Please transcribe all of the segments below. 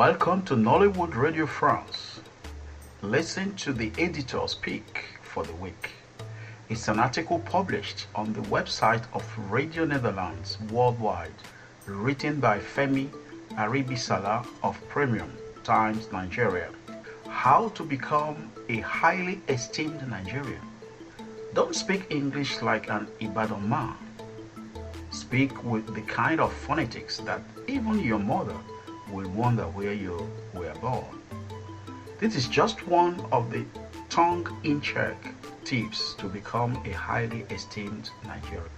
Welcome to Nollywood Radio France. Listen to the editor's pick for the week. It's an article published on the website of Radio Netherlands Worldwide, written by Femi Aribisala of Premium Times Nigeria. How to become a highly esteemed Nigerian. Don't speak English like an Ibadan man. Speak with the kind of phonetics that even your mother will wonder where you were born. This is just one of the tongue-in-check tips to become a highly esteemed Nigerian.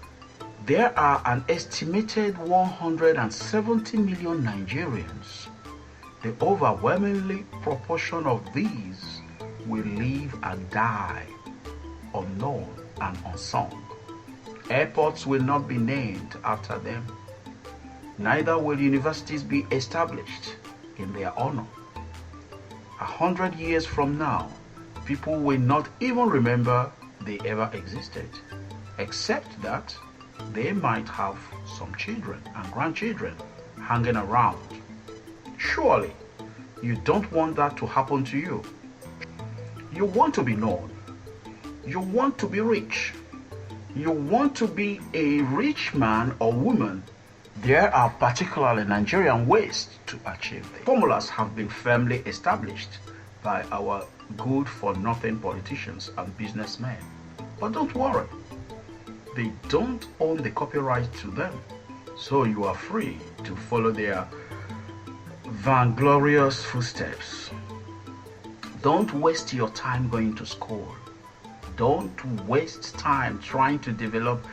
There are an estimated 170 million Nigerians. The overwhelmingly proportion of these will live and die unknown and unsung. Airports will not be named after them. Neither will universities be established in their honor. 100 years from now, people will not even remember they ever existed, except that they might have some children and grandchildren hanging around. Surely, you don't want that to happen to you. You want to be known. You want to be rich. You want to be a rich man or woman. There are particularly Nigerian ways to achieve this. Formulas have been firmly established by our good-for-nothing politicians and businessmen. But don't worry, they don't own the copyright to them, so you are free to follow their vainglorious footsteps. Don't waste your time going to school. Don't waste time trying to develop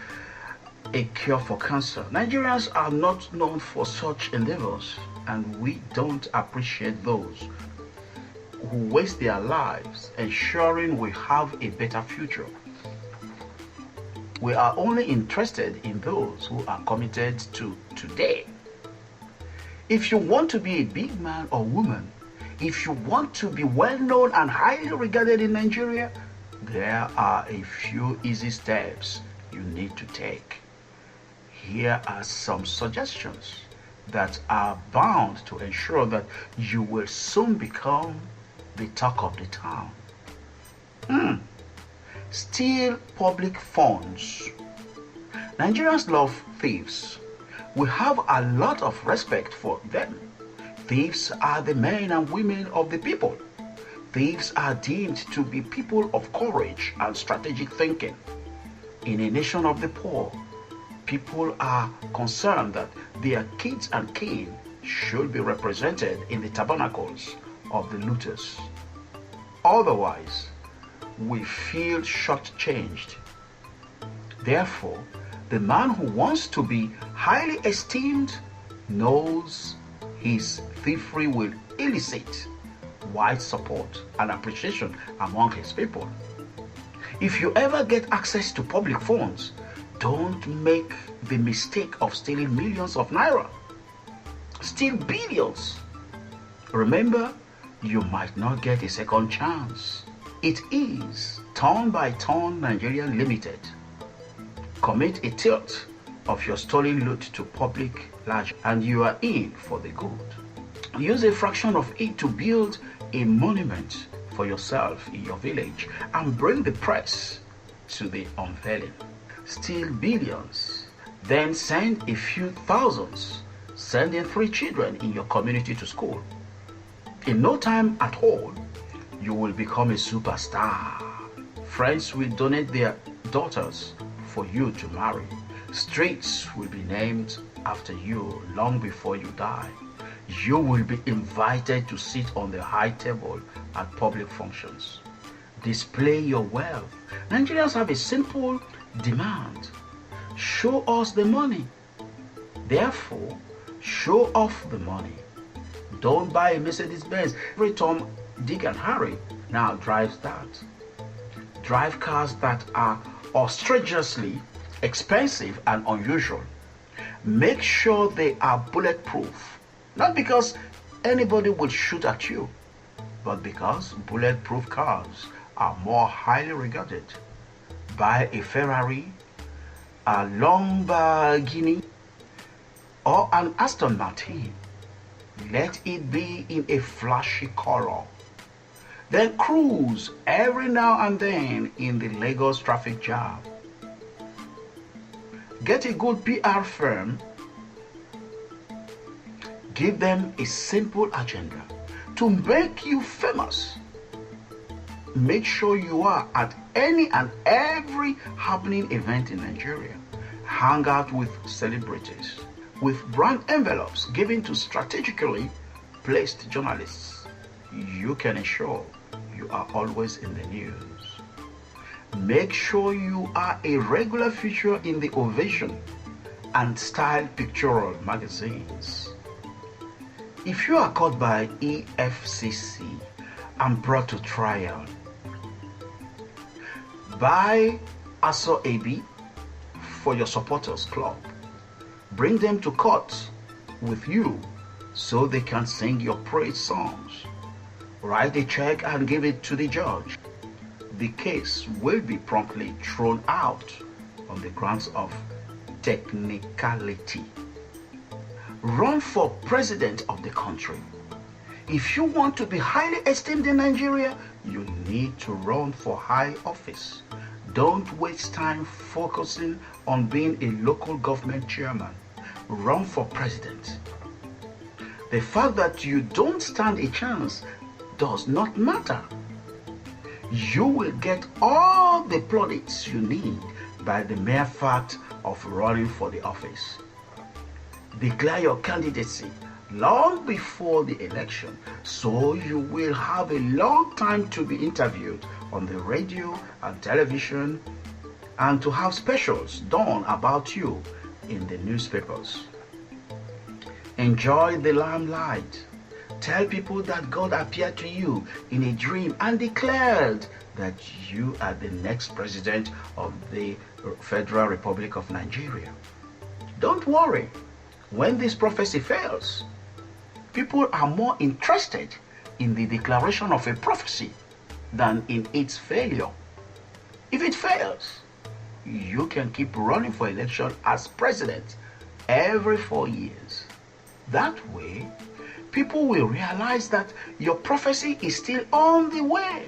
a cure for cancer. Nigerians are not known for such endeavors, and we don't appreciate those who waste their lives ensuring we have a better future. We are only interested in those who are committed to today. If you want to be a big man or woman, if you want to be well known and highly regarded in Nigeria, there are a few easy steps you need to take. Here are some suggestions that are bound to ensure that you will soon become the talk of the town. Steal public funds. Nigerians love thieves. We have a lot of respect for them. Thieves are the men and women of the people. Thieves are deemed to be people of courage and strategic thinking. In a nation of the poor, people are concerned that their kids and kin should be represented in the tabernacles of the looters. Otherwise, we feel shortchanged. Therefore, the man who wants to be highly esteemed knows his thievery will elicit wide support and appreciation among his people. If you ever get access to public funds, don't make the mistake of stealing millions of naira. Steal billions. Remember, you might not get a second chance. It is Turn by Turn Nigeria Limited. Commit a tilt of your stolen loot to public large and you are in for the good. Use a fraction of it to build a monument for yourself in your village and bring the press to the unveiling. Steal billions, then send a few thousands, sending 3 children in your community to school. In no time at all, you will become a superstar. Friends will donate their daughters for you to marry. Streets will be named after you long before you die. You will be invited to sit on the high table at public functions. Display your wealth. Nigerians have a simple demand. Show us the money. Therefore, show off the money. Don't buy a Mercedes-Benz. Every Tom, Dick and Harry now drives that. Drive cars that are outrageously expensive and unusual. Make sure they are bulletproof. Not because anybody will shoot at you, but because bulletproof cars are more highly regarded. Buy a Ferrari, a Lamborghini, or an Aston Martin. Let it be in a flashy color. Then cruise every now and then in the Lagos traffic jam. Get a good PR firm. Give them a simple agenda to make you famous. Make sure you are at any and every happening event in Nigeria. Hang out with celebrities, with brand envelopes given to strategically placed journalists. You can ensure you are always in the news. Make sure you are a regular feature in the Ovation and Style pictorial magazines. If you are caught by EFCC and brought to trial, buy ASO AB for your supporters club. Bring them to court with you so they can sing your praise songs. Write a check and give it to the judge. The case will be promptly thrown out on the grounds of technicality. Run for president of the country. If you want to be highly esteemed in Nigeria, you need to run for high office. Don't waste time focusing on being a local government chairman. Run for president. The fact that you don't stand a chance does not matter. You will get all the plaudits you need by the mere fact of running for the office. Declare your candidacy long before the election, so you will have a long time to be interviewed on the radio and television, and to have specials done about you in the newspapers. Enjoy the limelight. Tell people that God appeared to you in a dream and declared that you are the next president of the Federal Republic of Nigeria. Don't worry when this prophecy fails. People are more interested in the declaration of a prophecy than in its failure. If it fails, you can keep running for election as president every 4 years. That way, people will realize that your prophecy is still on the way.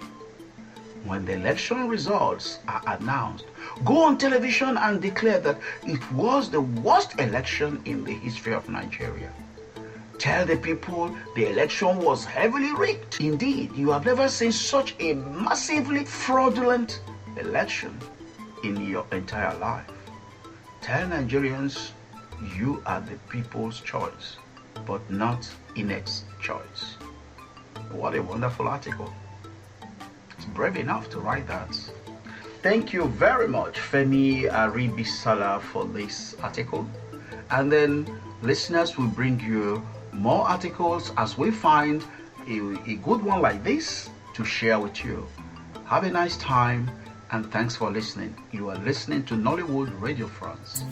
When the election results are announced, go on television and declare that it was the worst election in the history of Nigeria. Tell the people the election was heavily rigged. Indeed, you have never seen such a massively fraudulent election in your entire life. Tell Nigerians you are the people's choice, but not INEC's choice. What a wonderful article. It's brave enough to write that. Thank you very much, Femi Aribisala, for this article. And then listeners will bring you more articles as we find a good one like this to share with you. Have a nice time and thanks for listening. You are listening to Nollywood Radio France.